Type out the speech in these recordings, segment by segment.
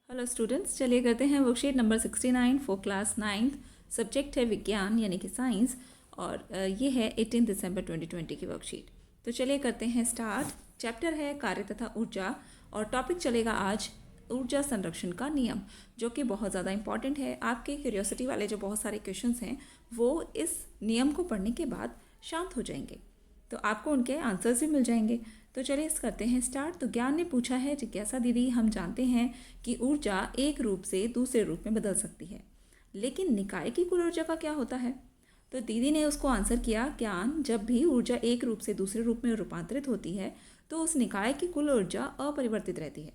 Hello students, चलिए करते हैं worksheet number 69 for class 9th। Subject है विज्ञान यानी कि साइंस और ये है 18 दिसंबर 2020 की वर्कशीट। तो चलिए करते हैं स्टार्ट। चैप्टर है कार्य तथा ऊर्जा और टॉपिक चलेगा आज ऊर्जा संरक्षण का नियम, जो कि बहुत ज़्यादा इंपॉर्टेंट है। आपके क्यूरियोसिटी वाले जो बहुत सारे क्वेश्चंस हैं वो इस नियम को पढ़ने के बाद शांत हो जाएंगे, तो आपको उनके आंसर्स भी मिल जाएंगे। तो चलिए इस करते हैं स्टार्ट। तो ज्ञान ने पूछा है, जिज्ञासा दीदी, हम जानते हैं कि ऊर्जा एक रूप से दूसरे रूप में बदल सकती है, लेकिन निकाय की कुल ऊर्जा का क्या होता है? तो दीदी ने उसको आंसर किया, ज्ञान, जब भी ऊर्जा एक रूप से दूसरे रूप में रूपांतरित होती है तो उस निकाय की कुल ऊर्जा अपरिवर्तित रहती है।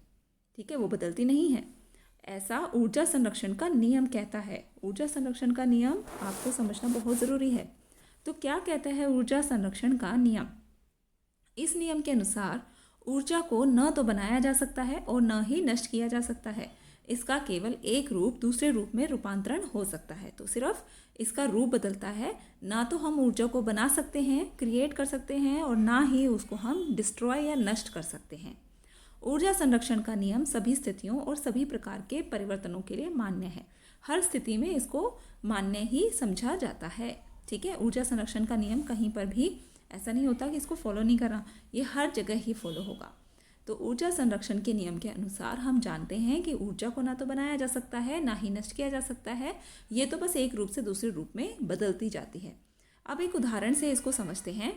ठीक है, वो बदलती नहीं है। ऐसा ऊर्जा संरक्षण का नियम कहता है। ऊर्जा संरक्षण का नियम आपको समझना बहुत ज़रूरी है। तो क्या कहता है ऊर्जा संरक्षण का नियम? इस नियम के अनुसार ऊर्जा को न तो बनाया जा सकता है और न ही नष्ट किया जा सकता है। इसका केवल एक रूप दूसरे रूप में रूपांतरण हो सकता है। तो सिर्फ इसका रूप बदलता है, ना तो हम ऊर्जा को बना सकते हैं, क्रिएट कर सकते हैं, और ना ही उसको हम डिस्ट्रॉय या नष्ट कर सकते हैं। ऊर्जा संरक्षण का नियम सभी स्थितियों और सभी प्रकार के परिवर्तनों के लिए मान्य है। हर स्थिति में इसको मान्य ही समझा जाता है। ठीक है, ऊर्जा संरक्षण का नियम कहीं पर भी ऐसा नहीं होता कि इसको फॉलो नहीं करना, ये हर जगह ही फॉलो होगा। तो ऊर्जा संरक्षण के नियम के अनुसार हम जानते हैं कि ऊर्जा को ना तो बनाया जा सकता है ना ही नष्ट किया जा सकता है, ये तो बस एक रूप से दूसरे रूप में बदलती जाती है। अब एक उदाहरण से इसको समझते हैं।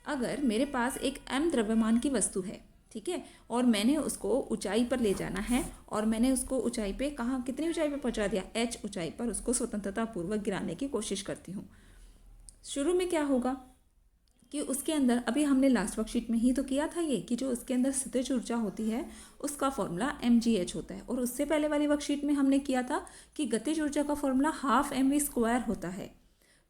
अगर मेरे पास एक m द्रव्यमान की वस्तु है, ठीक है, और मैंने उसको ऊंचाई पर ले जाना है और मैंने उसको ऊंचाई पे कहाँ, कितनी ऊंचाई पे पहुंचा दिया, h ऊंचाई पर उसको स्वतंत्रता पूर्वक गिराने की कोशिश करती हूँ। शुरू में क्या होगा कि उसके अंदर, अभी हमने लास्ट वर्कशीट में ही तो किया था ये, कि जो उसके अंदर स्थितिज ऊर्जा होती है उसका फॉर्मूला mgh होता है, और उससे पहले वाली वर्कशीट में हमने किया था कि गतिज ऊर्जा का फॉर्मूला हाफ mv² होता है।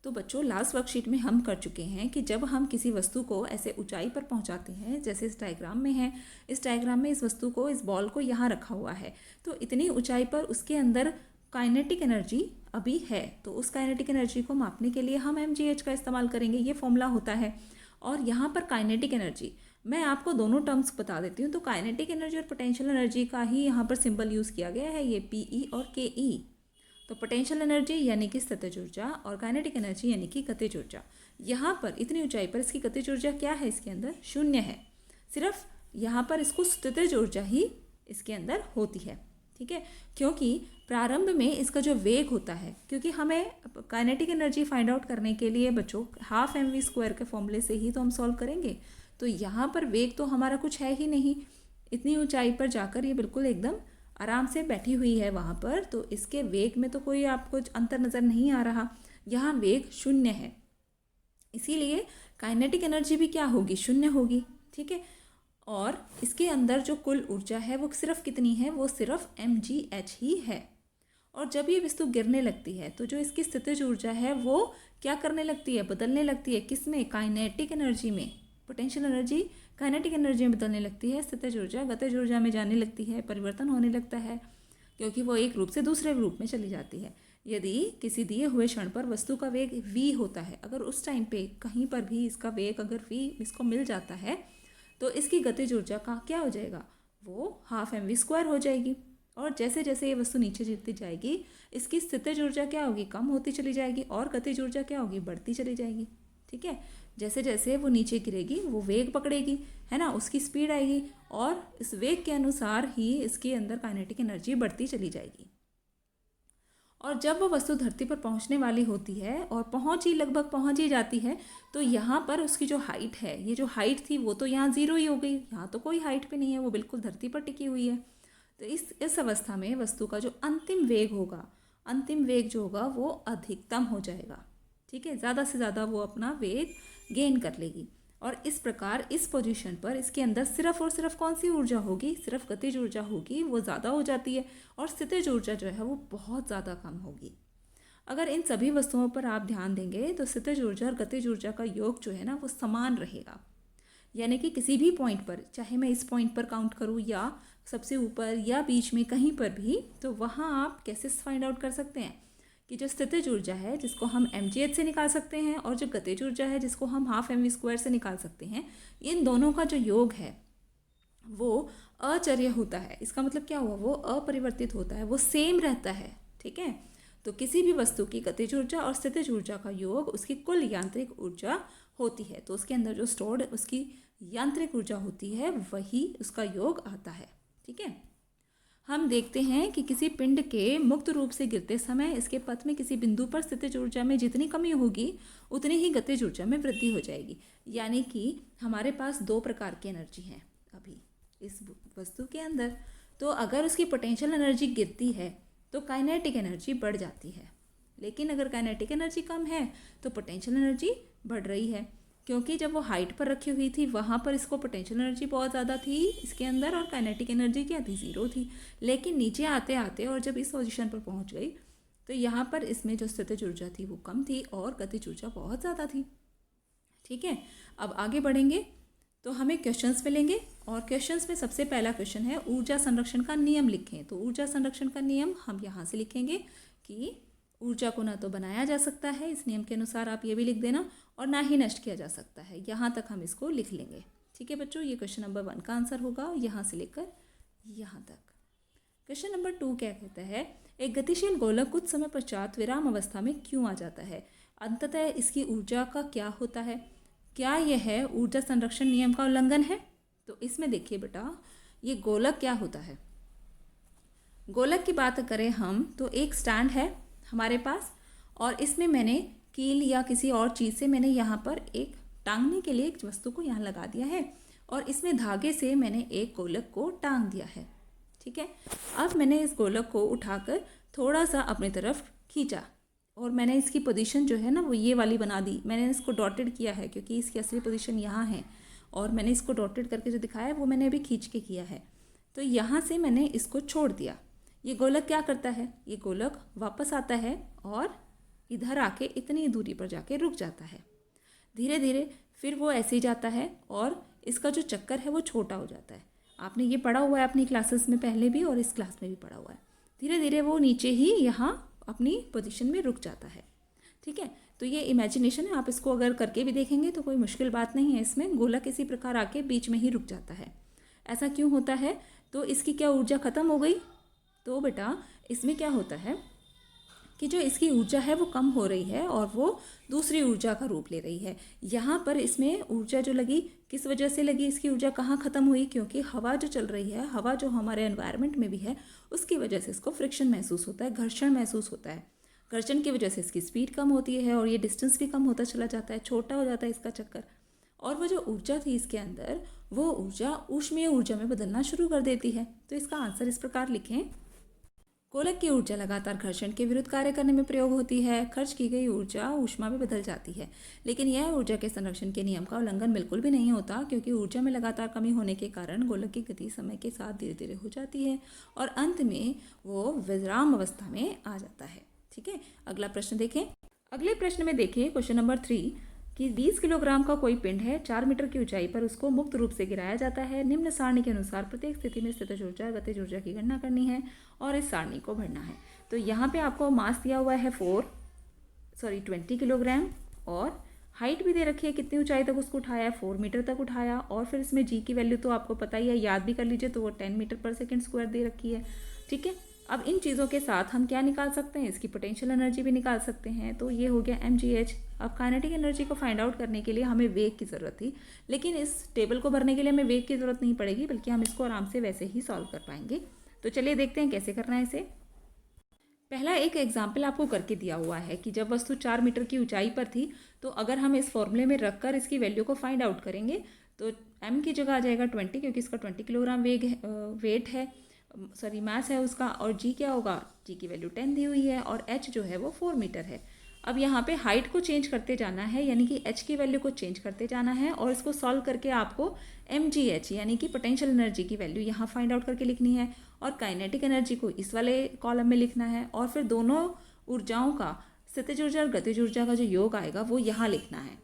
तो बच्चों, लास्ट वर्कशीट में हम कर चुके हैं कि जब हम किसी वस्तु को ऐसे ऊंचाई पर पहुंचाते हैं, जैसे इस डायग्राम में है, इस डायग्राम में इस वस्तु को, इस बॉल को यहाँ रखा हुआ है, तो इतनी ऊंचाई पर उसके अंदर काइनेटिक एनर्जी अभी है, तो उस काइनेटिक एनर्जी को मापने के लिए हम mgh का इस्तेमाल करेंगे, ये फॉर्मूला होता है। और यहाँ पर काइनेटिक एनर्जी, मैं आपको दोनों टर्म्स बता देती हूँ। तो काइनेटिक एनर्जी और पोटेंशियल एनर्जी का ही यहाँ पर सिंबल यूज़ किया गया है, ये PE और KE। तो पोटेंशियल एनर्जी यानी कि स्थितिज ऊर्जा और काइनेटिक एनर्जी यानी कि गतिज ऊर्जा। यहाँ पर इतनी ऊंचाई पर इसकी गतिज ऊर्जा क्या है, इसके अंदर शून्य है। सिर्फ यहाँ पर इसको स्थितिज ऊर्जा ही इसके अंदर होती है। ठीक है, क्योंकि प्रारंभ में इसका जो वेग होता है, क्योंकि हमें काइनेटिक एनर्जी फाइंड आउट करने के लिए बच्चों हाफ mv² के फॉर्मूले से ही तो हम सॉल्व करेंगे। तो यहाँ पर वेग तो हमारा कुछ है ही नहीं, इतनी ऊंचाई पर जाकर ये बिल्कुल एकदम आराम से बैठी हुई है वहाँ पर, तो इसके वेग में तो कोई आपको अंतर नज़र नहीं आ रहा, यहाँ वेग शून्य है, इसीलिए काइनेटिक एनर्जी भी क्या होगी, शून्य होगी। ठीक है, और इसके अंदर जो कुल ऊर्जा है वो सिर्फ कितनी है, वो सिर्फ mgh ही है। और जब ये वस्तु गिरने लगती है तो जो इसकी स्थितिज ऊर्जा है वो क्या करने लगती है, बदलने लगती है, किसमें, काइनेटिक एनर्जी में। पोटेंशियल एनर्जी काइनेटिक एनर्जी में बदलने लगती है, स्थितिज ऊर्जा गतिज ऊर्जा में जाने लगती है, परिवर्तन होने लगता है, क्योंकि वो एक रूप से दूसरे रूप में चली जाती है। यदि किसी दिए हुए क्षण पर वस्तु का वेग v होता है, अगर उस टाइम पे कहीं पर भी इसका वेग अगर v इसको मिल जाता है तो इसकी गतिज ऊर्जा का क्या हो जाएगा, वो हाफ mv² हो जाएगी। और जैसे जैसे ये वस्तु नीचे गिरती जाएगी इसकी स्थितिज ऊर्जा क्या होगी, कम होती चली जाएगी, और गतिज ऊर्जा क्या होगी, बढ़ती चली जाएगी। ठीक है, जैसे जैसे वो नीचे गिरेगी वो वेग पकड़ेगी, है ना, उसकी स्पीड आएगी, और इस वेग के अनुसार ही इसके अंदर काइनेटिक एनर्जी बढ़ती चली जाएगी। और जब वो वस्तु धरती पर पहुंचने वाली होती है और लगभग पहुंच ही जाती है, तो यहाँ पर उसकी जो हाइट है, ये जो हाइट थी वो तो यहाँ 0 ही हो गई, यहाँ तो कोई हाइट पे नहीं है, वो बिल्कुल धरती पर टिकी हुई है। तो इस अवस्था में वस्तु का जो अंतिम वेग होगा, अंतिम वेग जो होगा वो अधिकतम हो जाएगा। ठीक है, ज़्यादा से ज़्यादा वो अपना वेग गेन कर लेगी, और इस प्रकार इस पोजीशन पर इसके अंदर सिर्फ और सिर्फ कौन सी ऊर्जा होगी, सिर्फ गतिज ऊर्जा होगी, वो ज़्यादा हो जाती है, और स्थितिज ऊर्जा जो है वो बहुत ज़्यादा कम होगी। अगर इन सभी वस्तुओं पर आप ध्यान देंगे तो स्थितिज ऊर्जा और गतिज ऊर्जा का योग जो है ना वो समान रहेगा, यानी कि किसी भी पॉइंट पर, चाहे मैं इस पॉइंट पर काउंट करूँ या सबसे ऊपर या बीच में कहीं पर भी, तो वहाँ आप कैसे फाइंड आउट कर सकते हैं कि जो स्थितिज ऊर्जा है जिसको हम mgh से निकाल सकते हैं और जो गतिज ऊर्जा है जिसको हम हाफ mv² से निकाल सकते हैं, इन दोनों का जो योग है वो अचर्य होता है। इसका मतलब क्या हुआ, वो अपरिवर्तित होता है, वो सेम रहता है। ठीक है, तो किसी भी वस्तु की गतिज ऊर्जा और स्थितिज ऊर्जा का योग उसकी कुल यांत्रिक ऊर्जा होती है। तो उसके अंदर जो स्टोर्ड उसकी यांत्रिक ऊर्जा होती है वही उसका योग आता है। ठीक है, हम देखते हैं कि किसी पिंड के मुक्त रूप से गिरते समय इसके पथ में किसी बिंदु पर स्थितिज ऊर्जा में जितनी कमी होगी उतनी ही गतिज ऊर्जा में वृद्धि हो जाएगी। यानी कि हमारे पास दो प्रकार की एनर्जी है अभी इस वस्तु के अंदर। तो अगर उसकी पोटेंशियल एनर्जी गिरती है तो काइनेटिक एनर्जी बढ़ जाती है, लेकिन अगर काइनेटिक एनर्जी कम है तो पोटेंशियल एनर्जी बढ़ रही है, क्योंकि जब वो हाइट पर रखी हुई थी वहाँ पर इसको पोटेंशियल एनर्जी बहुत ज़्यादा थी इसके अंदर और काइनेटिक एनर्जी क्या थी, ज़ीरो थी। लेकिन नीचे आते आते और जब इस पोजीशन पर पहुँच गई तो यहाँ पर इसमें जो स्थितिज ऊर्जा थी वो कम थी और गतिज ऊर्जा बहुत ज़्यादा थी। ठीक है, अब आगे बढ़ेंगे तो हमें क्वेश्चंस मिलेंगे और क्वेश्चंस में सबसे पहला क्वेश्चन है ऊर्जा संरक्षण का नियम लिखें। तो ऊर्जा संरक्षण का नियम हम यहाँ से लिखेंगे कि ऊर्जा को ना तो बनाया जा सकता है, इस नियम के अनुसार आप ये भी लिख देना, और ना ही नष्ट किया जा सकता है। यहाँ तक हम इसको लिख लेंगे। ठीक है बच्चों, ये क्वेश्चन नंबर 1 का आंसर होगा, यहाँ से लेकर यहाँ तक। क्वेश्चन नंबर 2 क्या कहता है, एक गतिशील गोलक कुछ समय पश्चात विराम अवस्था में क्यों आ जाता है, अंततः इसकी ऊर्जा का क्या होता है, क्या यह ऊर्जा संरक्षण नियम का उल्लंघन है। तो इसमें देखिए बेटा, ये गोलक क्या होता है। गोलक की बात करें हम तो एक स्टैंड है हमारे पास, और इसमें मैंने कील या किसी और चीज़ से मैंने यहाँ पर एक टांगने के लिए एक वस्तु को यहाँ लगा दिया है, और इसमें धागे से मैंने एक गोलक को टांग दिया है। ठीक है, अब मैंने इस गोलक को उठाकर थोड़ा सा अपनी तरफ खींचा और मैंने इसकी पोजीशन जो है ना वो ये वाली बना दी। मैंने इसको डॉटेड किया है क्योंकि इसकी असली पोजीशन यहाँ है, और मैंने इसको डॉटेड करके जो दिखाया है वो मैंने अभी खींच के किया है। तो यहाँ से मैंने इसको छोड़ दिया। ये गोलक क्या करता है, ये गोलक वापस आता है और इधर आके इतनी दूरी पर जाके रुक जाता है। धीरे धीरे फिर वो ऐसे ही जाता है और इसका जो चक्कर है वो छोटा हो जाता है। आपने ये पढ़ा हुआ है अपनी क्लासेस में पहले भी और इस क्लास में भी पढ़ा हुआ है। धीरे धीरे वो नीचे ही यहाँ अपनी पोजीशन में रुक जाता है। ठीक है, तो ये इमेजिनेशन है, आप इसको अगर करके भी देखेंगे तो कोई मुश्किल बात नहीं है। इसमें गोलक इसी प्रकार आके बीच में ही रुक जाता है। ऐसा क्यों होता है, तो इसकी क्या ऊर्जा ख़त्म हो गई। तो बेटा इसमें क्या होता है कि जो इसकी ऊर्जा है वो कम हो रही है और वो दूसरी ऊर्जा का रूप ले रही है। यहाँ पर इसमें ऊर्जा जो लगी किस वजह से लगी, इसकी ऊर्जा कहाँ ख़त्म हुई, क्योंकि हवा जो चल रही है, हवा जो हमारे एनवायरनमेंट में भी है उसकी वजह से इसको फ्रिक्शन महसूस होता है, घर्षण महसूस होता है। घर्षण की वजह से इसकी स्पीड कम होती है और ये डिस्टेंस भी कम होता चला जाता है, छोटा हो जाता है इसका चक्कर। और वो जो ऊर्जा थी इसके अंदर वो ऊर्जा ऊष्मीय ऊर्जा में बदलना शुरू कर देती है। तो इसका आंसर इस प्रकार लिखें, गोलक की ऊर्जा लगातार घर्षण के विरुद्ध कार्य करने में प्रयोग होती है। खर्च की गई ऊर्जा ऊष्मा में बदल जाती है, लेकिन यह ऊर्जा के संरक्षण के नियम का उल्लंघन बिल्कुल भी नहीं होता, क्योंकि ऊर्जा में लगातार कमी होने के कारण गोलक की गति समय के साथ धीरे धीरे हो जाती है और अंत में वो विराम अवस्था में आ जाता है। ठीक है, अगला प्रश्न देखें। अगले प्रश्न में देखिए क्वेश्चन नंबर 3 कि 20 किलोग्राम का कोई पिंड है, 4 मीटर की ऊंचाई पर उसको मुक्त रूप से गिराया जाता है। निम्न सारणी के अनुसार प्रत्येक स्थिति में स्थितिज ऊर्जा गतिज ऊर्जा की गणना करनी है और इस सारणी को भरना है। तो यहाँ पे आपको मास दिया हुआ है 20 किलोग्राम और हाइट भी दे रखी है, कितनी ऊंचाई तक उसको उठाया, 4 मीटर तक उठाया, और फिर इसमें जी की वैल्यू तो आपको पता ही है, याद भी कर लीजिए, तो वो 10 मीटर पर सेकेंड स्क्वायर दे रखी है। ठीक है, अब इन चीज़ों के साथ हम क्या निकाल सकते हैं, इसकी पोटेंशियल एनर्जी भी निकाल सकते हैं। तो ये हो गया mgh। अब काइनेटिक एनर्जी को फाइंड आउट करने के लिए हमें वेग की ज़रूरत थी, लेकिन इस टेबल को भरने के लिए हमें वेग की ज़रूरत नहीं पड़ेगी, बल्कि हम इसको आराम से वैसे ही सॉल्व कर पाएंगे। तो चलिए देखते हैं कैसे करना है इसे। पहला एक एग्जाम्पल आपको करके दिया हुआ है कि जब वस्तु 4 मीटर की ऊंचाई पर थी, तो अगर हम इस फॉर्मूले में रखकर इसकी वैल्यू को फाइंड आउट करेंगे तो m की जगह आ जाएगा 20, क्योंकि इसका 20 किलोग्राम वेट है, मास है उसका, और g क्या होगा, g की वैल्यू 10 दी हुई है और h जो है वो 4 मीटर है। अब यहाँ पे हाइट को चेंज करते जाना है, यानी कि h की वैल्यू को चेंज करते जाना है और इसको सॉल्व करके आपको mgh यानी कि पोटेंशियल एनर्जी की वैल्यू यहाँ फाइंड आउट करके लिखनी है और काइनेटिक एनर्जी को इस वाले कॉलम में लिखना है, और फिर दोनों ऊर्जाओं का स्थितिज ऊर्जा और गतिज ऊर्जा का जो योग आएगा वो यहाँ लिखना है।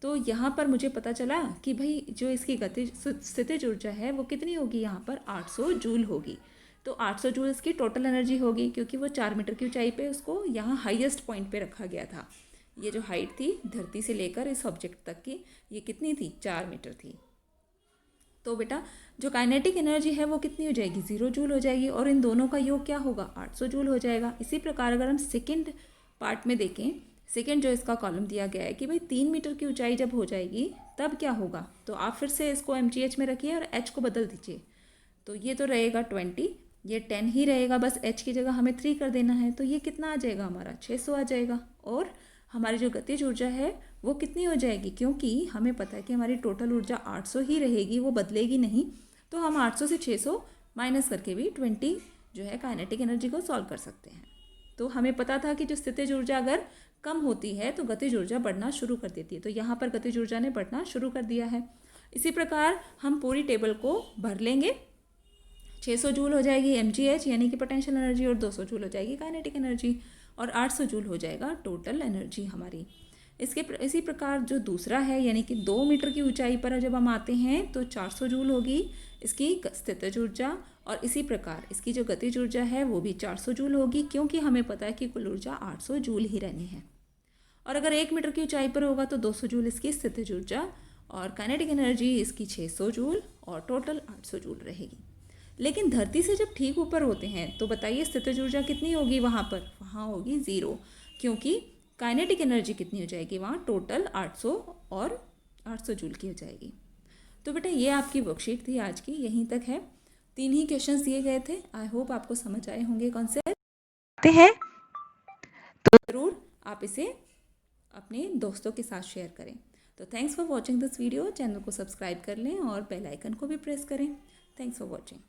तो यहाँ पर मुझे पता चला कि भाई जो इसकी गतिज स्थितिज ऊर्जा है वो कितनी होगी, यहाँ पर 800 जूल होगी। तो 800 जूल इसकी टोटल एनर्जी होगी, क्योंकि वो 4 मीटर की ऊंचाई पे उसको यहाँ हाईएस्ट पॉइंट पे रखा गया था। ये जो हाइट थी धरती से लेकर इस ऑब्जेक्ट तक की, ये कितनी थी, 4 मीटर थी। तो बेटा जो काइनेटिक एनर्जी है वो कितनी हो जाएगी, 0 जूल हो जाएगी, और इन दोनों का योग क्या होगा, 800 जूल हो जाएगा। इसी प्रकार अगर हम सेकेंड पार्ट में देखें, सेकेंड जो इसका कॉलम दिया गया है कि भाई 3 मीटर की ऊंचाई जब हो जाएगी तब क्या होगा, तो आप फिर से इसको mgh में रखिए और h को बदल दीजिए। तो ये तो रहेगा 20, ये 10 ही रहेगा, बस h की जगह हमें 3 कर देना है, तो ये कितना आ जाएगा हमारा 600 आ जाएगा। और हमारी जो गतिज ऊर्जा है वो कितनी हो जाएगी, क्योंकि हमें पता है कि हमारी टोटल ऊर्जा 800 ही रहेगी, वो बदलेगी नहीं, तो हम 800 से 600 माइनस करके भी 20 जो है काइनेटिक एनर्जी को सॉल्व कर सकते हैं। तो हमें पता था कि जो स्थितिज ऊर्जा अगर कम होती है तो गतिज ऊर्जा बढ़ना शुरू कर देती है, तो यहाँ पर गतिज ऊर्जा ने बढ़ना शुरू कर दिया है। इसी प्रकार हम पूरी टेबल को भर लेंगे। 600 जूल हो जाएगी mgh यानी कि पोटेंशियल एनर्जी, और 200 जूल हो जाएगी काइनेटिक एनर्जी, और 800 जूल हो जाएगा टोटल एनर्जी हमारी। इसी प्रकार जो दूसरा है यानी कि 2 मीटर की ऊंचाई पर जब हम आते हैं तो 400 जूल होगी इसकी स्थितिज ऊर्जा, और इसी प्रकार इसकी जो गतिज ऊर्जा है वो भी 400 जूल होगी, क्योंकि हमें पता है कि कुल ऊर्जा 800 जूल ही रहनी है। और अगर 1 मीटर की ऊंचाई पर होगा तो 200 जूल इसकी स्थितिज ऊर्जा, और काइनेटिक एनर्जी इसकी 600 जूल, और टोटल 800 जूल रहेगी। लेकिन धरती से जब ठीक ऊपर होते हैं तो बताइए स्थितिज ऊर्जा कितनी होगी वहाँ पर, वहाँ होगी 0, क्योंकि काइनेटिक एनर्जी कितनी हो जाएगी वहाँ, टोटल 800 और 800 जूल की हो जाएगी। तो बेटा ये आपकी वर्कशीट थी आज की, यहीं तक है। 3 ही क्वेश्चंस दिए गए थे। आई होप आपको समझ आए होंगे कॉन्सेप्ट हैं, तो ज़रूर आप इसे अपने दोस्तों के साथ शेयर करें। तो thanks for watching this video. Channel को सब्सक्राइब कर लें और बेल आइकन को भी प्रेस करें। Thanks for watching.